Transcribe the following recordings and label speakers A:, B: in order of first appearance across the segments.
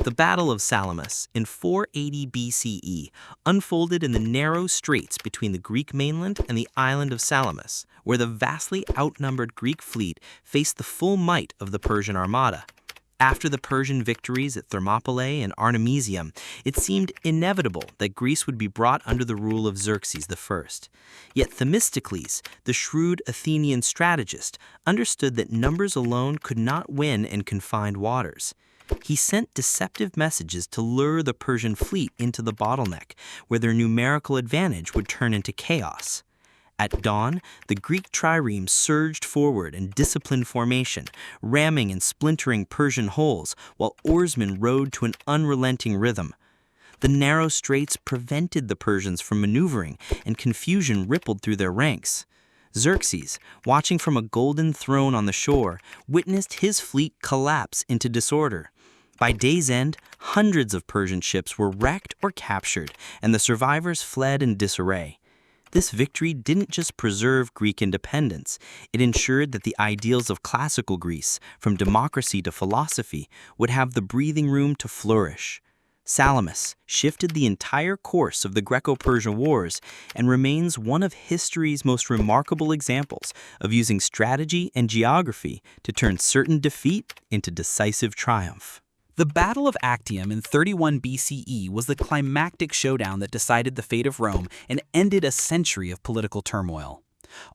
A: The Battle of Salamis in 480 BCE unfolded in the narrow straits between the Greek mainland and the island of Salamis, where the vastly outnumbered Greek fleet faced the full might of the Persian armada. After the Persian victories at Thermopylae and Artemisium, it seemed inevitable that Greece would be brought under the rule of Xerxes I. Yet Themistocles, the shrewd Athenian strategist, understood that numbers alone could not win in confined waters. He sent deceptive messages to lure the Persian fleet into the bottleneck, where their numerical advantage would turn into chaos. At dawn, the Greek triremes surged forward in disciplined formation, ramming and splintering Persian hulls, while oarsmen rowed to an unrelenting rhythm. The narrow straits prevented the Persians from maneuvering, and confusion rippled through their ranks. Xerxes, watching from a golden throne on the shore, witnessed his fleet collapse into disorder. By day's end, hundreds of Persian ships were wrecked or captured, and the survivors fled in disarray. This victory didn't just preserve Greek independence, it ensured that the ideals of classical Greece, from democracy to philosophy, would have the breathing room to flourish. Salamis shifted the entire course of the Greco-Persian Wars and remains one of history's most remarkable examples of using strategy and geography to turn certain defeat into decisive triumph.
B: The Battle of Actium in 31 BCE was the climactic showdown that decided the fate of Rome and ended a century of political turmoil.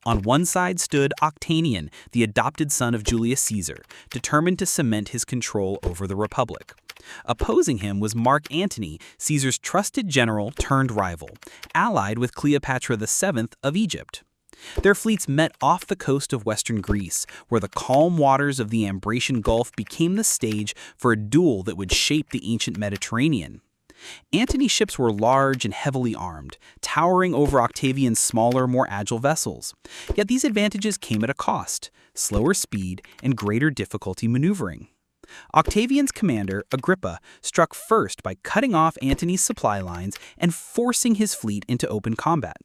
B: On one side stood Octavian, the adopted son of Julius Caesar, determined to cement his control over the Republic. Opposing him was Mark Antony, Caesar's trusted general turned rival, allied with Cleopatra VII of Egypt. Their fleets met off the coast of western Greece, where the calm waters of the Ambracian Gulf became the stage for a duel that would shape the ancient Mediterranean. Antony's ships were large and heavily armed, towering over Octavian's smaller, more agile vessels. Yet these advantages came at a cost: slower speed and greater difficulty maneuvering. Octavian's commander, Agrippa, struck first by cutting off Antony's supply lines and forcing his fleet into open combat.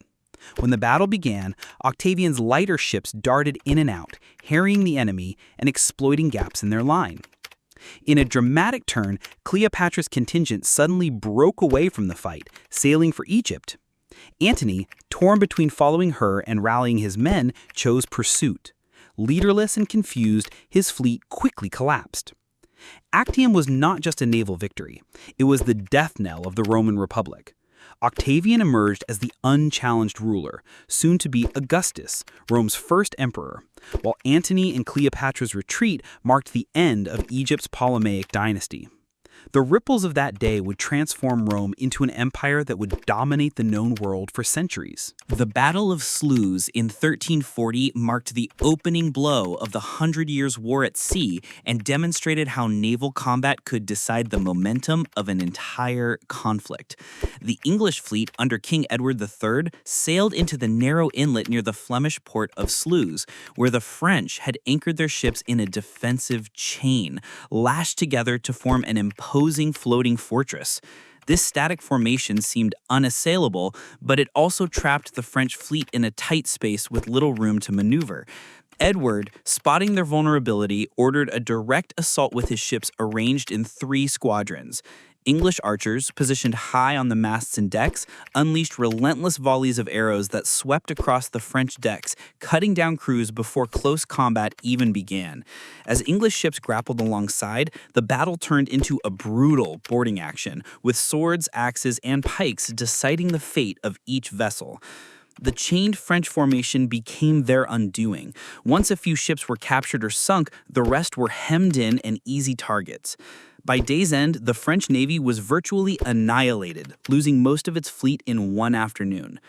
B: When the battle began, Octavian's lighter ships darted in and out, harrying the enemy and exploiting gaps in their line. In a dramatic turn, Cleopatra's contingent suddenly broke away from the fight, sailing for Egypt. Antony, torn between following her and rallying his men, chose pursuit. Leaderless and confused, his fleet quickly collapsed. Actium was not just a naval victory. It was the death knell of the Roman Republic. Octavian emerged as the unchallenged ruler, soon to be Augustus, Rome's first emperor, while Antony and Cleopatra's retreat marked the end of Egypt's Ptolemaic dynasty. The ripples of that day would transform Rome into an empire that would dominate the known world for centuries.
A: The Battle of Sluys in 1340 marked the opening blow of the Hundred Years' War at sea and demonstrated how naval combat could decide the momentum of an entire conflict. The English fleet under King Edward III sailed into the narrow inlet near the Flemish port of Sluys, where the French had anchored their ships in a defensive chain, lashed together to form an imposing floating fortress. This static formation seemed unassailable, but it also trapped the French fleet in a tight space with little room to maneuver. Edward, spotting their vulnerability, ordered a direct assault with his ships arranged in 3 squadrons. English archers, positioned high on the masts and decks, unleashed relentless volleys of arrows that swept across the French decks, cutting down crews before close combat even began. As English ships grappled alongside, the battle turned into a brutal boarding action, with swords, axes, and pikes deciding the fate of each vessel. The chained French formation became their undoing. Once a few ships were captured or sunk, the rest were hemmed in and easy targets. By day's end, the French Navy was virtually annihilated, losing most of its fleet in one afternoon.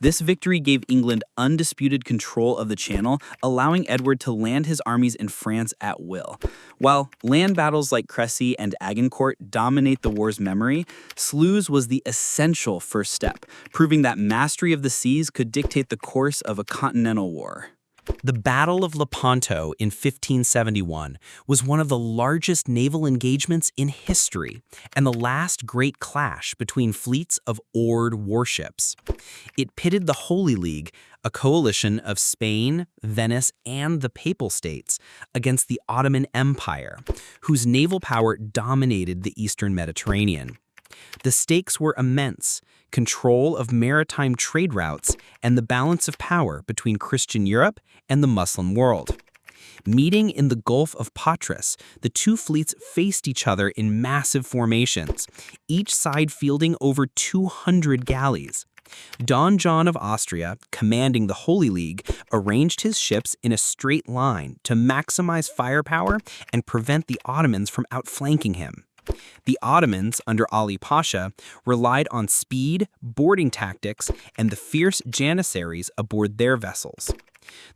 A: This victory gave England undisputed control of the Channel, allowing Edward to land his armies in France at will. While land battles like Crécy and Agincourt dominate the war's memory, Sluys was the essential first step, proving that mastery of the seas could dictate the course of a continental war.
B: The Battle of Lepanto in 1571 was one of the largest naval engagements in history and the last great clash between fleets of oared warships. It pitted the Holy League, a coalition of Spain, Venice, and the Papal States, against the Ottoman Empire, whose naval power dominated the Eastern Mediterranean. The stakes were immense: control of maritime trade routes and the balance of power between Christian Europe and the Muslim world. Meeting in the Gulf of Patras, the two fleets faced each other in massive formations, each side fielding over 200 galleys. Don John of Austria, commanding the Holy League, arranged his ships in a straight line to maximize firepower and prevent the Ottomans from outflanking him. The Ottomans, under Ali Pasha, relied on speed, boarding tactics, and the fierce janissaries aboard their vessels.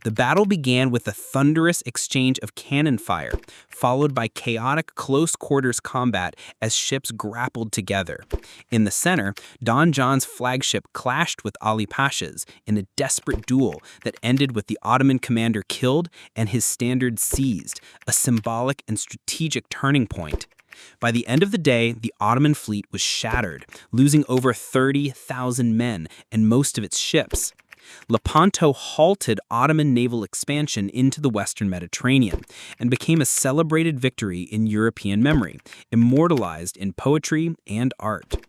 B: The battle began with a thunderous exchange of cannon fire, followed by chaotic close-quarters combat as ships grappled together. In the center, Don John's flagship clashed with Ali Pasha's in a desperate duel that ended with the Ottoman commander killed and his standard seized, a symbolic and strategic turning point. By the end of the day, the Ottoman fleet was shattered, losing over 30,000 men and most of its ships. Lepanto halted Ottoman naval expansion into the Western Mediterranean and became a celebrated victory in European memory, immortalized in poetry and art.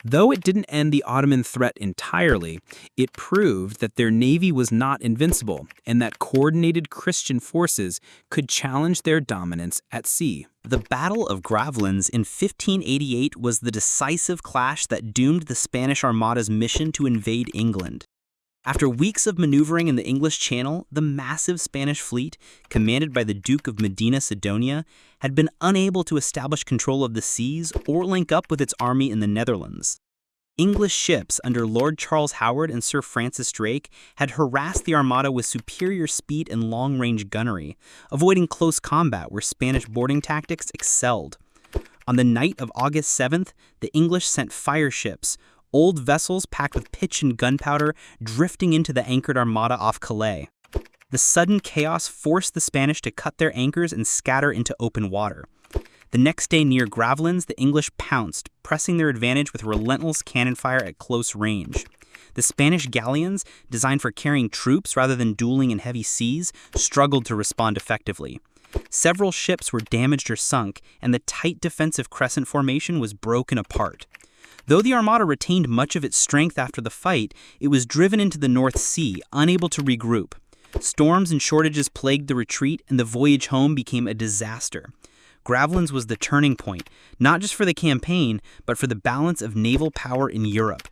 B: Though it didn't end the Ottoman threat entirely, it proved that their navy was not invincible and that coordinated Christian forces could challenge their dominance at sea. The Battle of Gravelines in 1588 was the decisive clash that doomed the Spanish Armada's mission to invade England. After weeks of maneuvering in the English Channel, the massive Spanish fleet, commanded by the Duke of Medina Sidonia, had been unable to establish control of the seas or link up with its army in the Netherlands. English ships under Lord Charles Howard and Sir Francis Drake had harassed the Armada with superior speed and long-range gunnery, avoiding close combat where Spanish boarding tactics excelled. On the night of August 7th, the English sent fire ships, old vessels packed with pitch and gunpowder, drifting into the anchored Armada off Calais. The sudden chaos forced the Spanish to cut their anchors and scatter into open water. The next day near Gravelines, the English pounced, pressing their advantage with relentless cannon fire at close range. The Spanish galleons, designed for carrying troops rather than dueling in heavy seas, struggled to respond effectively. Several ships were damaged or sunk, and the tight defensive crescent formation was broken apart. Though the Armada retained much of its strength after the fight, it was driven into the North Sea, unable to regroup. Storms and shortages plagued the retreat, and the voyage home became a disaster. Gravelines was the turning point, not just for the campaign, but for the balance of naval power in Europe.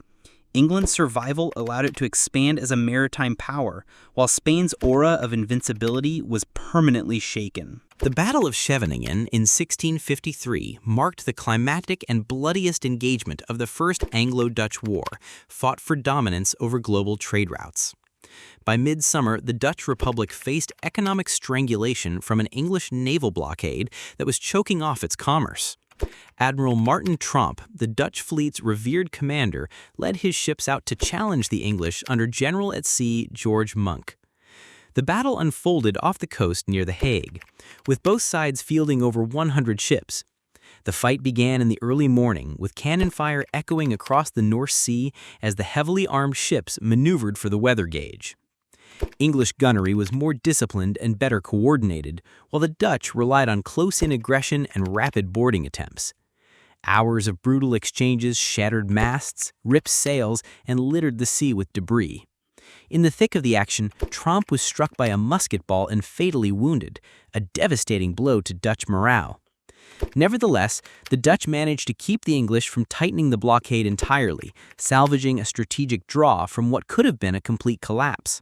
B: England's survival allowed it to expand as a maritime power, while Spain's aura of invincibility was permanently shaken. The Battle of Scheveningen in 1653 marked the climactic and bloodiest engagement of the First Anglo-Dutch War, fought for dominance over global trade routes. By midsummer, the Dutch Republic faced economic strangulation from an English naval blockade that was choking off its commerce. Admiral Martin Tromp, the Dutch fleet's revered commander, led his ships out to challenge the English under General at Sea George Monk. The battle unfolded off the coast near The Hague, with both sides fielding over 100 ships. The fight began in the early morning, with cannon fire echoing across the North Sea as the heavily armed ships maneuvered for the weather gauge. English gunnery was more disciplined and better coordinated, while the Dutch relied on close-in aggression and rapid boarding attempts. Hours of brutal exchanges shattered masts, ripped sails, and littered the sea with debris. In the thick of the action, Tromp was struck by a musket ball and fatally wounded, a devastating blow to Dutch morale. Nevertheless, the Dutch managed to keep the English from tightening the blockade entirely, salvaging a strategic draw from what could have been a complete collapse.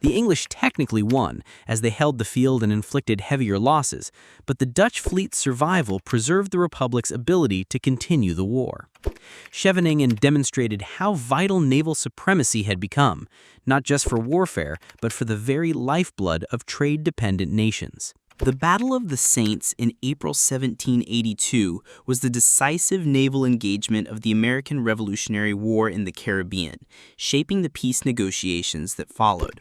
B: The English technically won, as they held the field and inflicted heavier losses, but the Dutch fleet's survival preserved the Republic's ability to continue the war. Scheveningen demonstrated how vital naval supremacy had become, not just for warfare, but for the very lifeblood of trade-dependent nations. The Battle of the Saints in April 1782 was the decisive naval engagement of the American Revolutionary War in the Caribbean, shaping the peace negotiations that followed.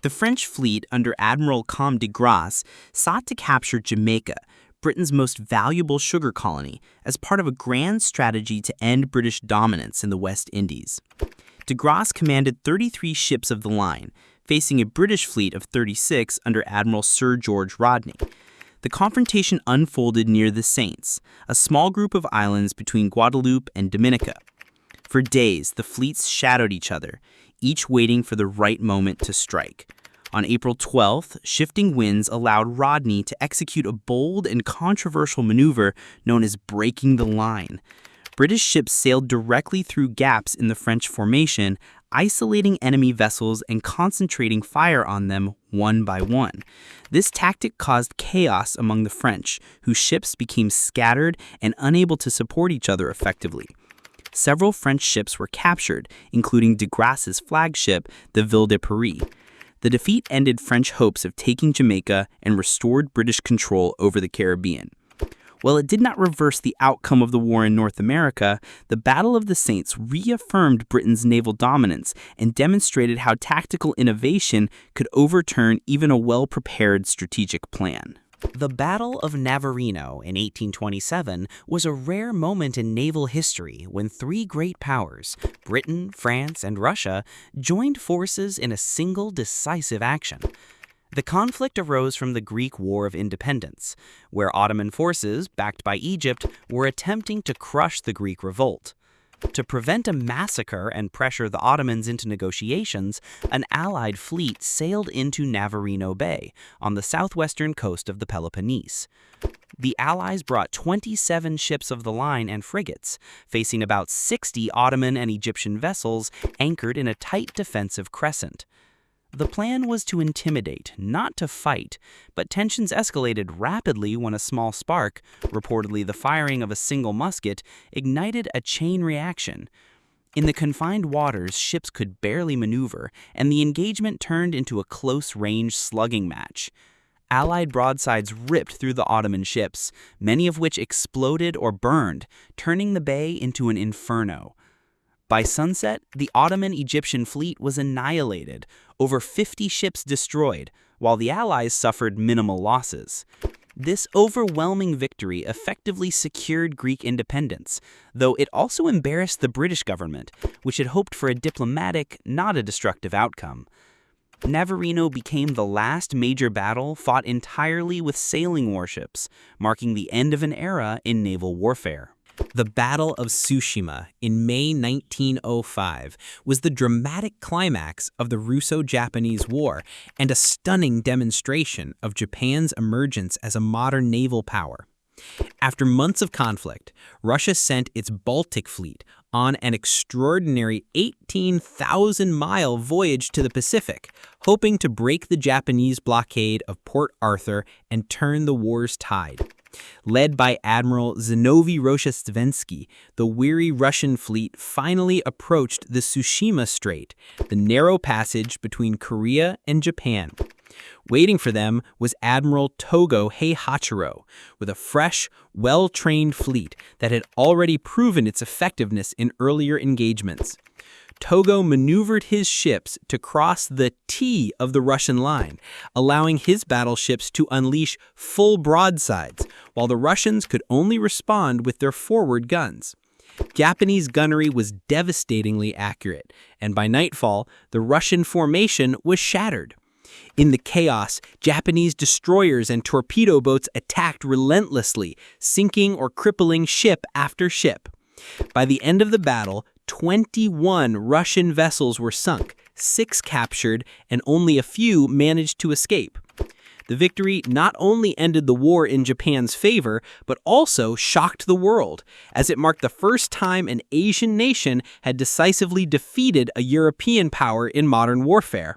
A: The French fleet under Admiral Comte de Grasse sought to capture Jamaica, Britain's most valuable sugar colony, as part of a grand strategy to end British dominance in the West Indies. De Grasse commanded 33 ships of the line, facing a British fleet of 36 under Admiral Sir George Rodney. The confrontation unfolded near the Saints, a small group of islands between Guadeloupe and Dominica. For days, the fleets shadowed each other, each waiting for the right moment to strike. On April 12th, shifting winds allowed Rodney to execute a bold and controversial maneuver known as breaking the line. British ships sailed directly through gaps in the French formation, isolating enemy vessels and concentrating fire on them one by one. This tactic caused chaos among the French, whose ships became scattered and unable to support each other effectively. Several French ships were captured, including de Grasse's flagship, the Ville de Paris. The defeat ended French hopes of taking Jamaica and restored British control over the Caribbean. While it did not reverse the outcome of the war in North America, the Battle of the Saints reaffirmed Britain's naval dominance and demonstrated how tactical innovation could overturn even a well-prepared strategic plan. The Battle of Navarino in 1827 was a rare moment in naval history when three great powers, Britain, France, and Russia, joined forces in a single decisive action. The conflict arose from the Greek War of Independence, where Ottoman forces, backed by Egypt, were attempting to crush the Greek revolt. To prevent a massacre and pressure the Ottomans into negotiations, an Allied fleet sailed into Navarino Bay, on the southwestern coast of the Peloponnese. The Allies brought 27 ships of the line and frigates, facing about 60 Ottoman and Egyptian vessels anchored in a tight defensive crescent. The plan was to intimidate, not to fight, but tensions escalated rapidly when a small spark, reportedly the firing of a single musket, ignited a chain reaction. In the confined waters, ships could barely maneuver, and the engagement turned into a close-range slugging match. Allied broadsides ripped through the Ottoman ships, many of which exploded or burned, turning the bay into an inferno. By sunset, the Ottoman-Egyptian fleet was annihilated, over 50 ships destroyed, while the Allies suffered minimal losses. This overwhelming victory effectively secured Greek independence, though it also embarrassed the British government, which had hoped for a diplomatic, not a destructive outcome. Navarino became the last major battle fought entirely with sailing warships, marking the end of an era in naval warfare. The Battle of Tsushima in May 1905 was the dramatic climax of the Russo-Japanese War and a stunning demonstration of Japan's emergence as a modern naval power. After months of conflict, Russia sent its Baltic fleet on an extraordinary 18,000-mile voyage to the Pacific, hoping to break the Japanese blockade of Port Arthur and turn the war's tide. Led by Admiral Zinovy Rozhestvensky, the weary Russian fleet finally approached the Tsushima Strait, the narrow passage between Korea and Japan. Waiting for them was Admiral Togo Heihachiro, with a fresh, well-trained fleet that had already proven its effectiveness in earlier engagements. Togo maneuvered his ships to cross the T of the Russian line, allowing his battleships to unleash full broadsides, while the Russians could only respond with their forward guns. Japanese gunnery was devastatingly accurate, and by nightfall, the Russian formation was shattered. In the chaos, Japanese destroyers and torpedo boats attacked relentlessly, sinking or crippling ship after ship. By the end of the battle, 21 Russian vessels were sunk, 6 captured, and only a few managed to escape. The victory not only ended the war in Japan's favor, but also shocked the world, as it marked the first time an Asian nation had decisively defeated a European power in modern warfare.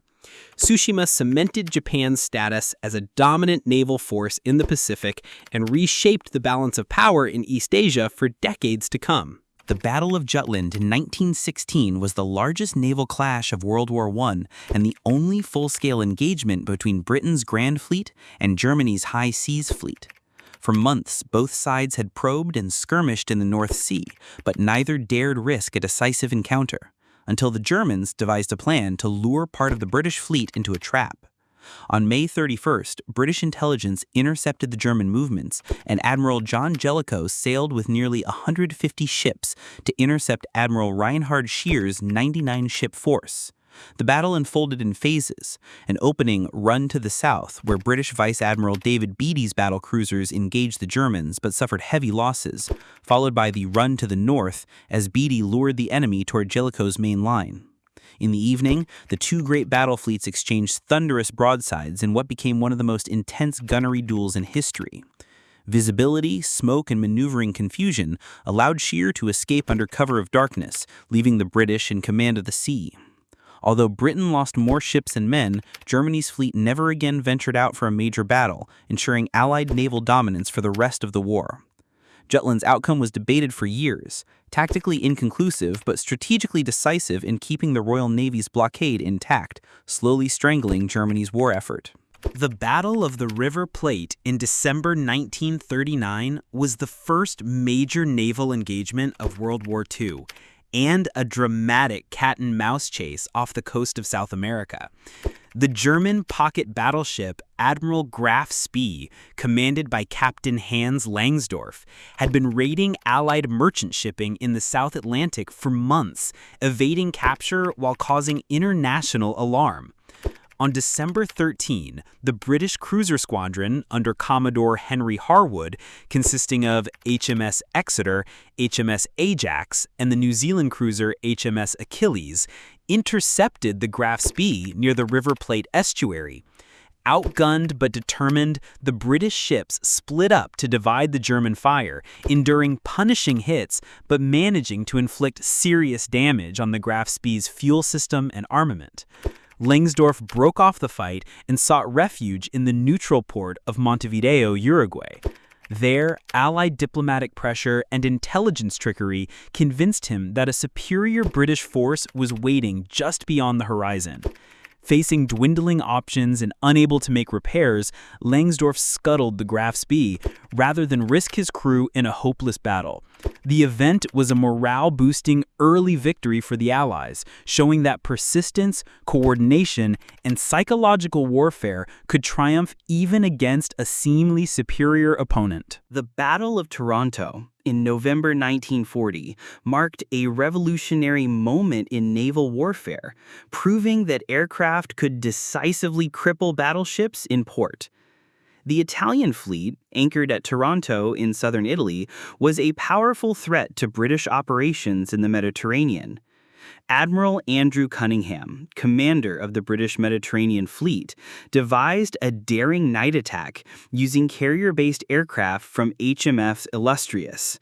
A: Tsushima cemented Japan's status as a dominant naval force in the Pacific and reshaped the balance of power in East Asia for decades to come. The Battle of Jutland in 1916 was the largest naval clash of World War I and the only full-scale engagement between Britain's Grand Fleet and Germany's High Seas Fleet. For months, both sides had probed and skirmished in the North Sea, but neither dared risk a decisive encounter.
B: until the Germans devised a plan to lure part of the British fleet into a trap. On May 31st, British intelligence intercepted the German movements, and Admiral John Jellicoe sailed with nearly 150 ships to intercept Admiral Reinhard Scheer's 99-ship force. The battle unfolded in phases, an opening run to the south where British Vice Admiral David Beattie's battle cruisers engaged the Germans but suffered heavy losses, followed by the run to the north as Beattie lured the enemy toward Jellicoe's main line. In the evening, the two great battle fleets exchanged thunderous broadsides in what became one of the most intense gunnery duels in history. Visibility, smoke, and maneuvering confusion allowed Scheer to escape under cover of darkness, leaving the British in command of the sea. Although Britain lost more ships and men, Germany's fleet never again ventured out for a major battle, ensuring Allied naval dominance for the rest of the war. Jutland's outcome was debated for years, tactically inconclusive but strategically decisive in keeping the Royal Navy's blockade intact, slowly strangling Germany's war effort.
A: The Battle of the River Plate in December 1939 was the first major naval engagement of World War II, and a dramatic cat-and-mouse chase off the coast of South America. The German pocket battleship Admiral Graf Spee, commanded by Captain Hans Langsdorff, had been raiding Allied merchant shipping in the South Atlantic for months, evading capture while causing international alarm. On December 13, the British cruiser squadron under Commodore Henry Harwood, consisting of HMS Exeter, HMS Ajax, and the New Zealand cruiser HMS Achilles, intercepted the Graf Spee near the River Plate estuary. Outgunned but determined, the British ships split up to divide the German fire, enduring punishing hits but managing to inflict serious damage on the Graf Spee's fuel system and armament. Langsdorff broke off the fight and sought refuge in the neutral port of Montevideo, Uruguay. There, Allied diplomatic pressure and intelligence trickery convinced him that a superior British force was waiting just beyond the horizon. Facing dwindling options and unable to make repairs, Langsdorff scuttled the Graf Spee rather than risk his crew in a hopeless battle. The event was a morale-boosting early victory for the Allies, showing that persistence, coordination, and psychological warfare could triumph even against a seemingly superior opponent.
B: The Battle of Taranto in November 1940 marked a revolutionary moment in naval warfare, proving that aircraft could decisively cripple battleships in port. The Italian fleet, anchored at Taranto in southern Italy, was a powerful threat to British operations in the Mediterranean. Admiral Andrew Cunningham, commander of the British Mediterranean Fleet, devised a daring night attack using carrier-based aircraft from HMS Illustrious.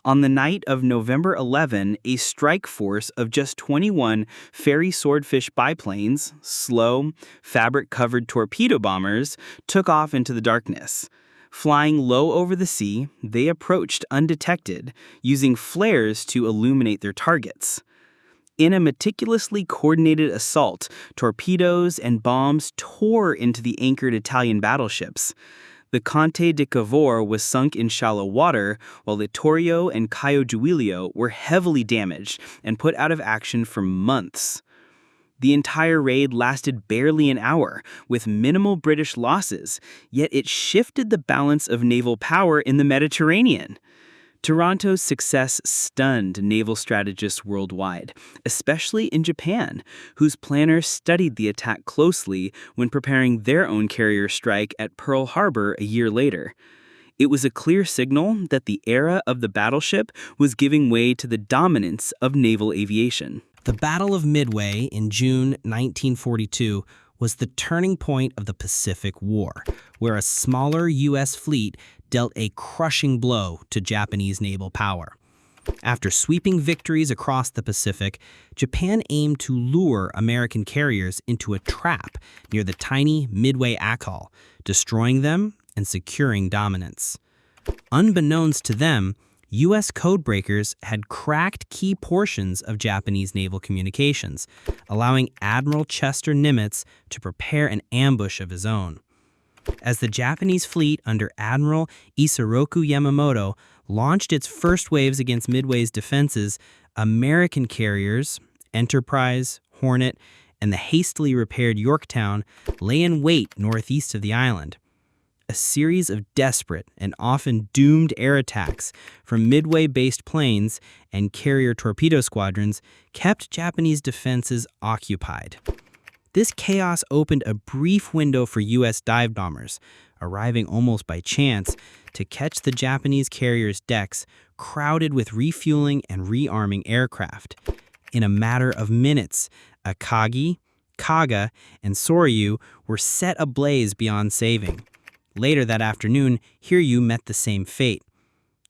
B: On the night of November 11, a strike force of just 21 Fairey Swordfish biplanes, slow, fabric-covered torpedo bombers, took off into the darkness. Flying low over the sea, they approached undetected, using flares to illuminate their targets. In a meticulously coordinated assault, torpedoes and bombs tore into the anchored Italian battleships. The Conte di Cavour was sunk in shallow water, while Littorio and Caio Giulio were heavily damaged and put out of action for months. The entire raid lasted barely an hour, with minimal British losses, yet it shifted the balance of naval power in the Mediterranean. Taranto's success stunned naval strategists worldwide, especially in Japan, whose planners studied the attack closely when preparing their own carrier strike at Pearl Harbor a year later. It was a clear signal that the era of the battleship was giving way to the dominance of naval aviation.
A: The Battle of Midway in June 1942 was the turning point of the Pacific War, where a smaller U.S. fleet dealt a crushing blow to Japanese naval power. After sweeping victories across the Pacific, Japan aimed to lure American carriers into a trap near the tiny Midway Atoll, destroying them and securing dominance. Unbeknownst to them, U.S. codebreakers had cracked key portions of Japanese naval communications, allowing Admiral Chester Nimitz to prepare an ambush of his own. As the Japanese fleet under Admiral Isoroku Yamamoto launched its first waves against Midway's defenses, American carriers,
C: Enterprise, Hornet, and the hastily repaired Yorktown lay in wait northeast of the island. A series of desperate and often doomed air attacks from Midway-based planes and carrier torpedo squadrons kept Japanese defenses occupied. This chaos opened a brief window for U.S. dive bombers, arriving almost by chance to catch the Japanese carrier's decks crowded with refueling and rearming aircraft. In a matter of minutes, Akagi, Kaga, and Soryu were set ablaze beyond saving. Later that afternoon, Hiryu met the same fate.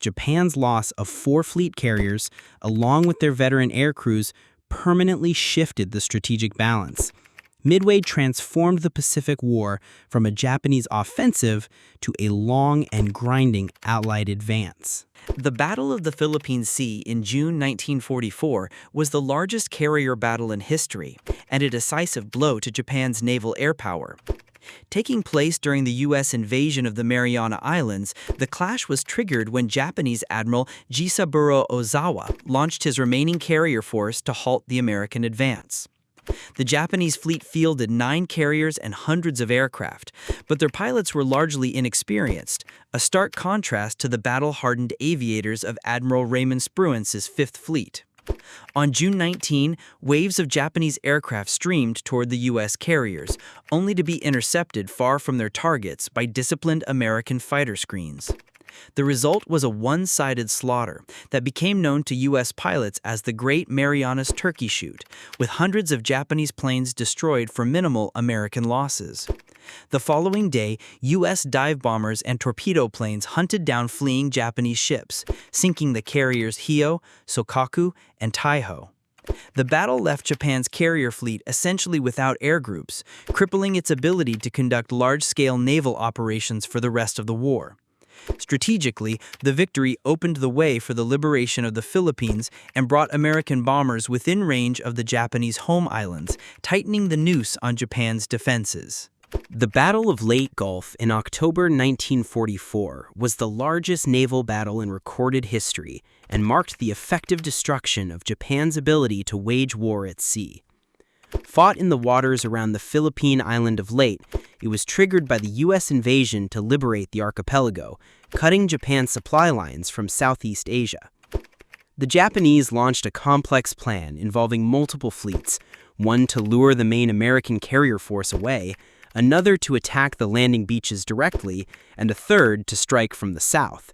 C: Japan's loss of 4 fleet carriers, along with their veteran air crews, permanently shifted the strategic balance. Midway transformed the Pacific War from a Japanese offensive to a long and grinding Allied advance.
B: The Battle of the Philippine Sea in June 1944 was the largest carrier battle in history and a decisive blow to Japan's naval air power. Taking place during the U.S. invasion of the Mariana Islands, the clash was triggered when Japanese Admiral Jisaburo Ozawa launched his remaining carrier force to halt the American advance. The Japanese fleet fielded 9 carriers and hundreds of aircraft, but their pilots were largely inexperienced, a stark contrast to the battle-hardened aviators of Admiral Raymond Spruance's Fifth Fleet. On June 19, waves of Japanese aircraft streamed toward the U.S. carriers, only to be intercepted far from their targets by disciplined American fighter screens. The result was a one-sided slaughter that became known to U.S. pilots as the Great Marianas Turkey Shoot, with hundreds of Japanese planes destroyed for minimal American losses. The following day, U.S. dive bombers and torpedo planes hunted down fleeing Japanese ships, sinking the carriers Hyo, Sokaku, and Taiho. The battle left Japan's carrier fleet essentially without air groups, crippling its ability to conduct large-scale naval operations for the rest of the war. Strategically, the victory opened the way for the liberation of the Philippines and brought American bombers within range of the Japanese home islands, tightening the noose on Japan's defenses.
C: The Battle of Leyte Gulf in October 1944 was the largest naval battle in recorded history and marked the effective destruction of Japan's ability to wage war at sea. Fought in the waters around the Philippine island of Leyte, it was triggered by the U.S. invasion to liberate the archipelago, cutting Japan's supply lines from Southeast Asia. The Japanese launched a complex plan involving multiple fleets, one to lure the main American carrier force away, another to attack the landing beaches directly, and a third to strike from the south.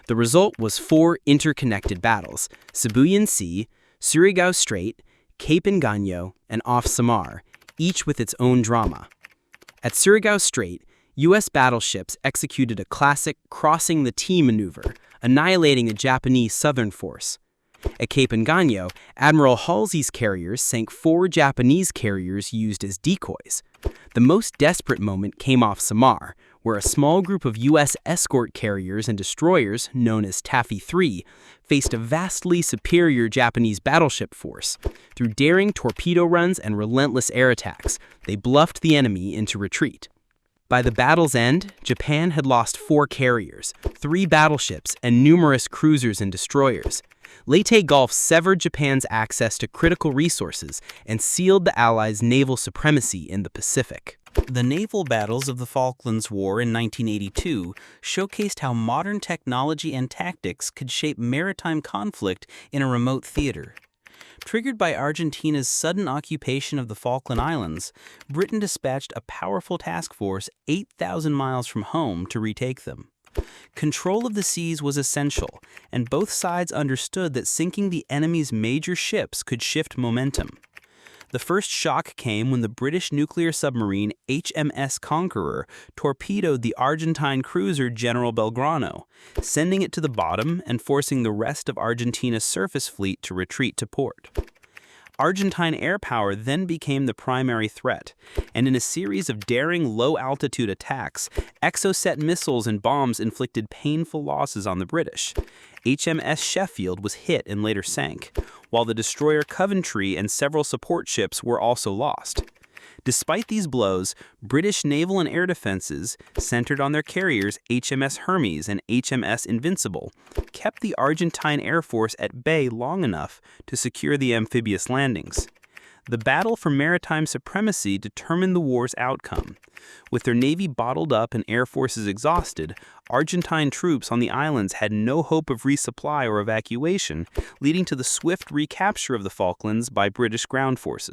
C: The result was 4 interconnected battles: Sibuyan Sea, Surigao Strait, Cape Engano, and off Samar, each with its own drama. At Surigao Strait, U.S. battleships executed a classic crossing the T maneuver, annihilating a Japanese southern force. At Cape Engano, Admiral Halsey's carriers sank 4 Japanese carriers used as decoys. The most desperate moment came off Samar, where a small group of U.S. escort carriers and destroyers, known as Taffy 3, faced a vastly superior Japanese battleship force. Through daring torpedo runs and relentless air attacks, they bluffed the enemy into retreat. By the battle's end, Japan had lost 4 carriers, 3 battleships, and numerous cruisers and destroyers. Leyte Gulf severed Japan's access to critical resources and sealed the Allies' naval supremacy in the Pacific.
B: The naval battles of the Falklands War in 1982 showcased how modern technology and tactics could shape maritime conflict in a remote theater. Triggered by Argentina's sudden occupation of the Falkland Islands, Britain dispatched a powerful task force 8,000 miles from home to retake them. Control of the seas was essential, and both sides understood that sinking the enemy's major ships could shift momentum. The first shock came when the British nuclear submarine HMS Conqueror torpedoed the Argentine cruiser General Belgrano, sending it to the bottom and forcing the rest of Argentina's surface fleet to retreat to port. Argentine air power then became the primary threat, and in a series of daring low-altitude attacks, Exocet missiles and bombs inflicted painful losses on the British. HMS Sheffield was hit and later sank, while the destroyer Coventry and several support ships were also lost. Despite these blows, British naval and air defenses, centered on their carriers HMS Hermes and HMS Invincible, kept the Argentine Air Force at bay long enough to secure the amphibious landings. The battle for maritime supremacy determined the war's outcome. With their navy bottled up and air forces exhausted, Argentine troops on the islands had no hope of resupply or evacuation, leading to the swift recapture of the Falklands by British ground forces.